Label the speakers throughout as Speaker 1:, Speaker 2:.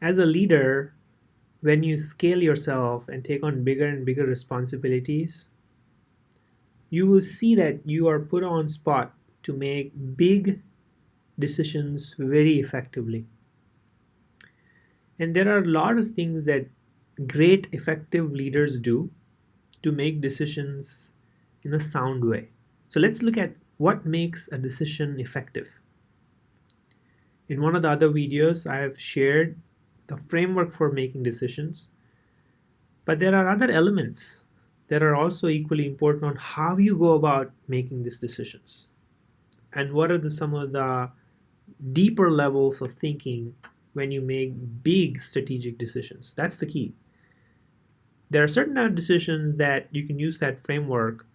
Speaker 1: As a leader, when you scale yourself and take on bigger and bigger responsibilities, you will see that you are put on spot to make big decisions very effectively. And there are a lot of things that great effective leaders do to make decisions in a sound way. So let's look at what makes a decision effective. In one of the other videos, I have shared the framework for making decisions, but there are other elements that are also equally important on how you go about making these decisions and what are some of the deeper levels of thinking when you make big strategic decisions. That's the key. There are certain decisions that you can use that framework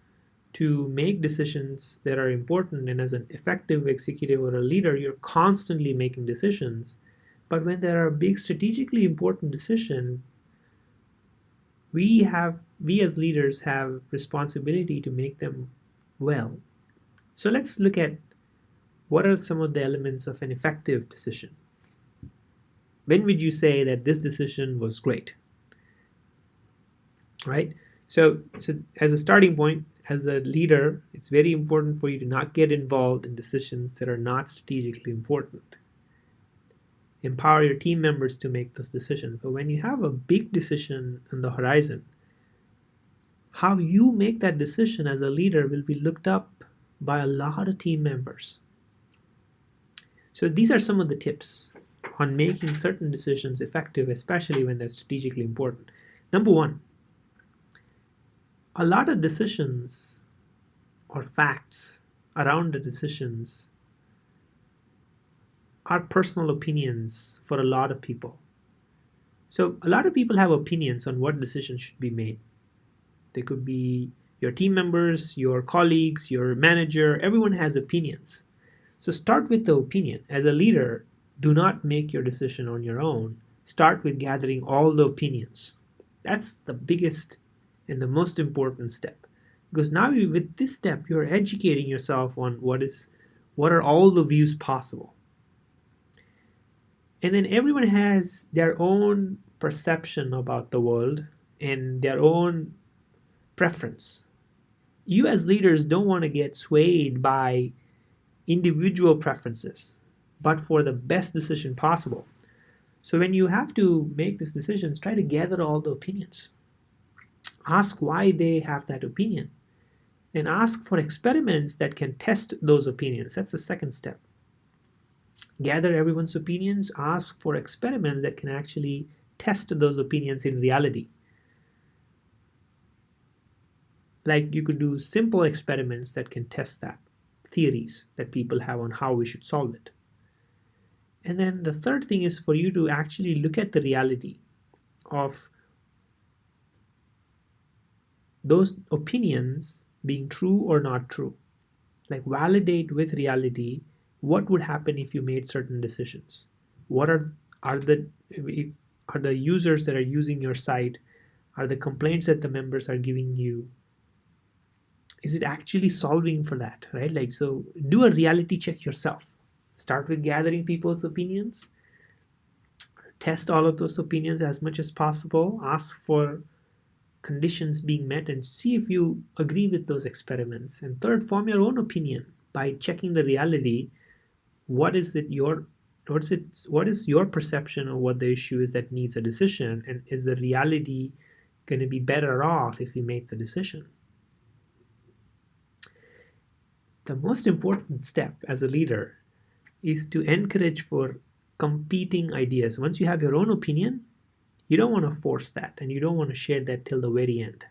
Speaker 1: to make decisions that are important, and as an effective executive or a leader, you're constantly making decisions. But when there are big strategically important decisions, we as leaders have responsibility to make them well. So let's look at what are some of the elements of an effective decision. When would you say that this decision was great? Right? So as a starting point, as a leader, it's very important for you to not get involved in decisions that are not strategically important. Empower your team members to make those decisions. But when you have a big decision on the horizon, how you make that decision as a leader will be looked up by a lot of team members. So these are some of the tips on making certain decisions effective, especially when they're strategically important. Number one, a lot of decisions or facts around the decisions are personal opinions for a lot of people. So a lot of people have opinions on what decisions should be made. They could be your team members, your colleagues, your manager, everyone has opinions. So start with the opinion. As a leader, do not make your decision on your own. Start with gathering all the opinions. That's the biggest and the most important step. Because now with this step, you're educating yourself on what are all the views possible. And then everyone has their own perception about the world and their own preference. You as leaders don't want to get swayed by individual preferences, but for the best decision possible. So when you have to make these decisions, try to gather all the opinions. Ask why they have that opinion, and ask for experiments that can test those opinions. That's the second step. Gather everyone's opinions, ask for experiments that can actually test those opinions in reality. Like you could do simple experiments that can test that, theories that people have on how we should solve it. And then the third thing is for you to actually look at the reality of those opinions being true or not true. Like validate with reality what would happen if you made certain decisions. What are the users that are using your site, are the complaints that the members are giving you, is it actually solving for that, right? Like, so do a reality check yourself. Start with gathering people's opinions, test all of those opinions as much as possible, ask for conditions being met, and see if you agree with those experiments. And third, form your own opinion by checking the reality. What is your perception of what the issue is that needs a decision, and is the reality going to be better off if you make the decision? The most important step as a leader is to encourage for competing ideas. Once you have your own opinion, you don't want to force that, and you don't want to share that till the very end.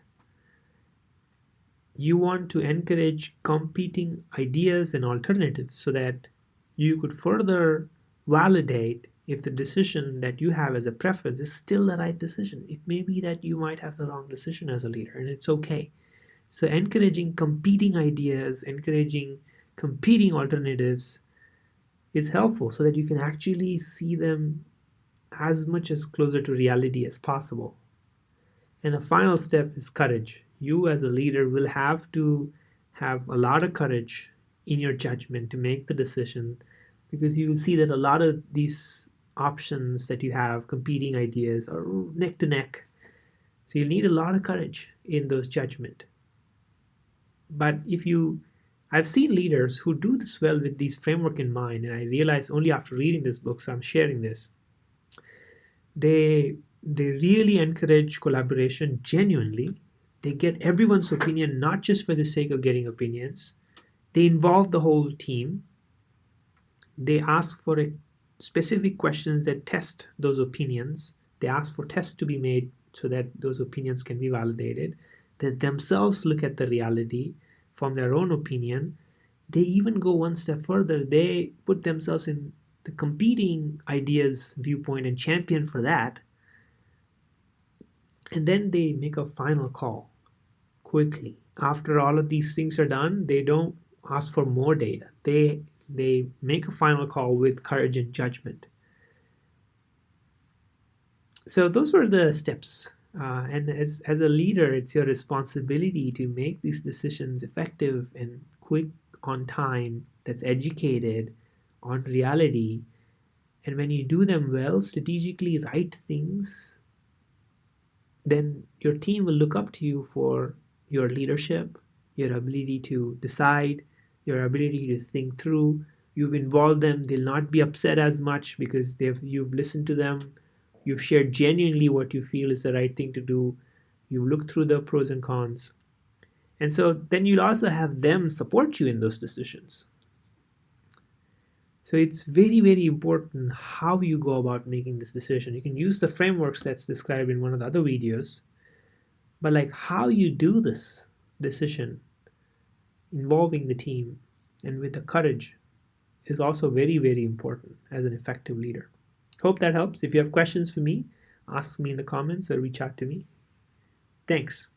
Speaker 1: You want to encourage competing ideas and alternatives so that you could further validate if the decision that you have as a preference is still the right decision. It may be that you might have the wrong decision as a leader, and it's okay. So encouraging competing ideas, encouraging competing alternatives is helpful so that you can actually see them as much as closer to reality as possible. And the final step is courage. You as a leader will have to have a lot of courage in your judgment to make the decision, because you will see that a lot of these options that you have, competing ideas, or neck to neck. So you need a lot of courage in those judgment. But I've seen leaders who do this well with these framework in mind, and I realized only after reading this book, so I'm sharing this. They really encourage collaboration genuinely. They get everyone's opinion, not just for the sake of getting opinions. They involve the whole team. They ask for specific questions that test those opinions. They ask for tests to be made so that those opinions can be validated. They themselves look at the reality, form their own opinion. They even go one step further. They put themselves in the competing ideas viewpoint and champion for that. And then they make a final call quickly. After all of these things are done, they don't ask for more data. They make a final call with courage and judgment. So those were the steps. And as a leader, it's your responsibility to make these decisions effective and quick, on time, that's educated on reality. And when you do them well, strategically right things, then your team will look up to you for your leadership, your ability to decide, your ability to think through. You've involved them. They'll not be upset as much because you've listened to them. You've shared genuinely what you feel is the right thing to do. You look through the pros and cons. And so then you'll also have them support you in those decisions. So it's very, very important how you go about making this decision. You can use the frameworks that's described in one of the other videos, but like how you do this decision involving the team and with the courage is also very, very important as an effective leader. Hope that helps. If you have questions for me, ask me in the comments or reach out to me. Thanks.